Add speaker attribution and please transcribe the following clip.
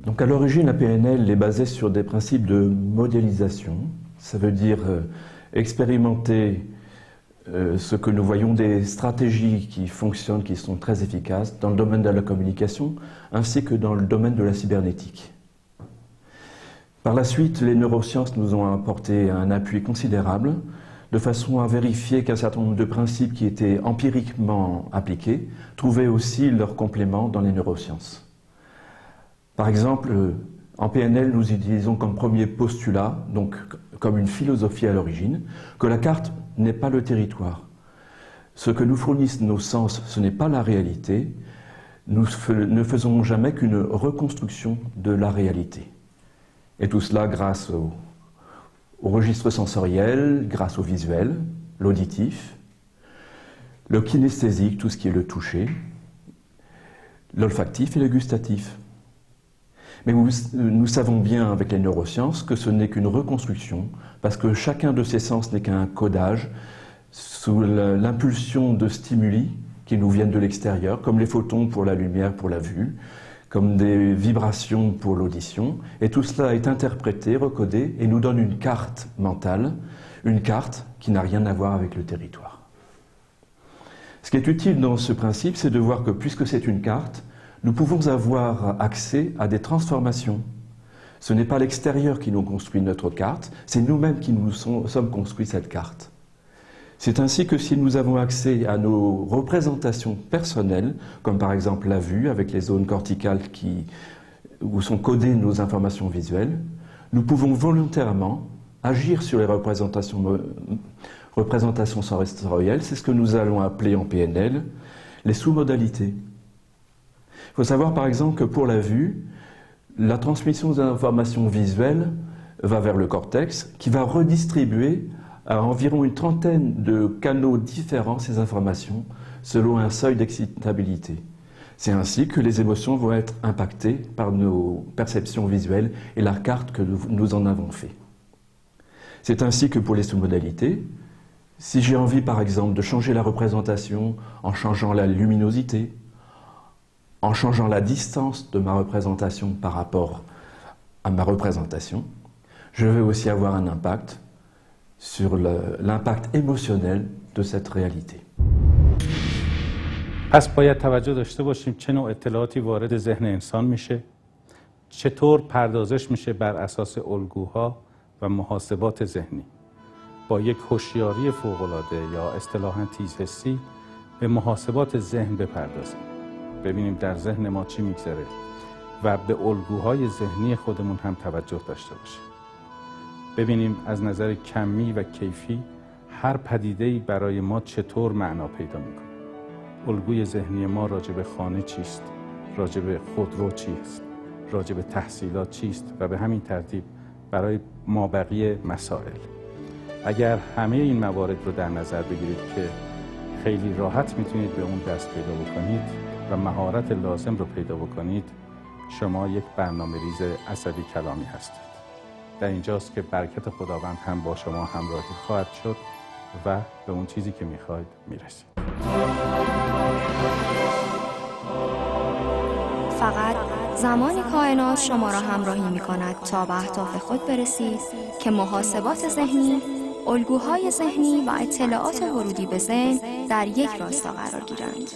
Speaker 1: Donc à l'origine, la PNL est basée sur des principes de modélisation. Ça veut dire expérimenter ce que nous voyons des stratégies qui fonctionnent, qui sont très efficaces dans le domaine de la communication, ainsi que dans le domaine de la cybernétique. Par la suite, les neurosciences nous ont apporté un appui considérable, de façon à vérifier qu'un certain nombre de principes qui étaient empiriquement appliqués trouvaient aussi leur complément dans les neurosciences. Par exemple, en PNL, nous utilisons comme premier postulat, donc comme une philosophie à l'origine, que la carte n'est pas le territoire. Ce que nous fournissent nos sens, ce n'est pas la réalité. Nous ne faisons jamais qu'une reconstruction de la réalité. Et tout cela grâce au registre sensoriel, grâce au visuel, l'auditif, le kinesthésique, tout ce qui est le toucher, l'olfactif et le gustatif. Mais nous savons bien avec les neurosciences que ce n'est qu'une reconstruction, parce que chacun de ces sens n'est qu'un codage sous l'impulsion de stimuli qui nous viennent de l'extérieur, comme les photons pour la lumière, pour la vue, comme des vibrations pour l'audition. Et tout cela est interprété, recodé, et nous donne une carte mentale, une carte qui n'a rien à voir avec le territoire. Ce qui est utile dans ce principe, c'est de voir que puisque c'est une carte, nous pouvons avoir accès à des transformations. Ce n'est pas l'extérieur qui nous construit notre carte, c'est nous-mêmes qui nous sommes construits cette carte. C'est ainsi que si nous avons accès à nos représentations personnelles, comme par exemple la vue avec les zones corticales où sont codées nos informations visuelles, nous pouvons volontairement agir sur les représentations sensorielles. C'est ce que nous allons appeler en PNL les sous-modalités. Il faut savoir par exemple que pour la vue, la transmission des informations visuelles va vers le cortex qui va redistribuer à environ une trentaine de canaux différents ces informations selon un seuil d'excitabilité. C'est ainsi que les émotions vont être impactées par nos perceptions visuelles et la carte que nous en avons fait. C'est ainsi que pour les sous-modalités, si j'ai envie par exemple de changer la représentation en changeant la luminosité, en changeant la distance de ma représentation par rapport à ma représentation, je vais aussi avoir un impact sur l'impact émotionnel de cette réalité.
Speaker 2: پس باید توجه داشته باشیم چه نوع اطلاعاتی وارد ذهن انسان میشه، چطور پردازش میشه بر اساس الگوها و محاسبات ذهنی. با یک هوشیاری فوق‌العاده یا اصطلاحاً تیزحسی به محاسبات ذهن بپردازیم. ببینیم در ذهن ما چی میگذره و به الگوهای ذهنی خودمون هم توجه داشته باشیم. ببینیم از نظر کمی و کیفی هر پدیده‌ای برای ما چطور معنا پیدا میکنه. الگوی ذهنی ما راجع به خانه چیست، راجع به خودرو چیست، راجع به تحصیلات چیست و به همین ترتیب برای مابقی مسائل. اگر همه این موارد رو در نظر بگیرید که خیلی راحت میتونید به اون دست پیدا بکنید و مهارت لازم رو پیدا بکنید، شما یک برنامه‌ریز عصبی کلامی هستید. در اینجاست که برکت خداوند هم با شما همراهی خواهد شد و به اون چیزی که میخواید میرسید.
Speaker 3: فقط زمان کائنات شما را همراهی میکند تا به اهداف خود برسید که محاسبات ذهنی، الگوهای ذهنی و اطلاعات ورودی به ذهن در یک راستا قرار گیرند.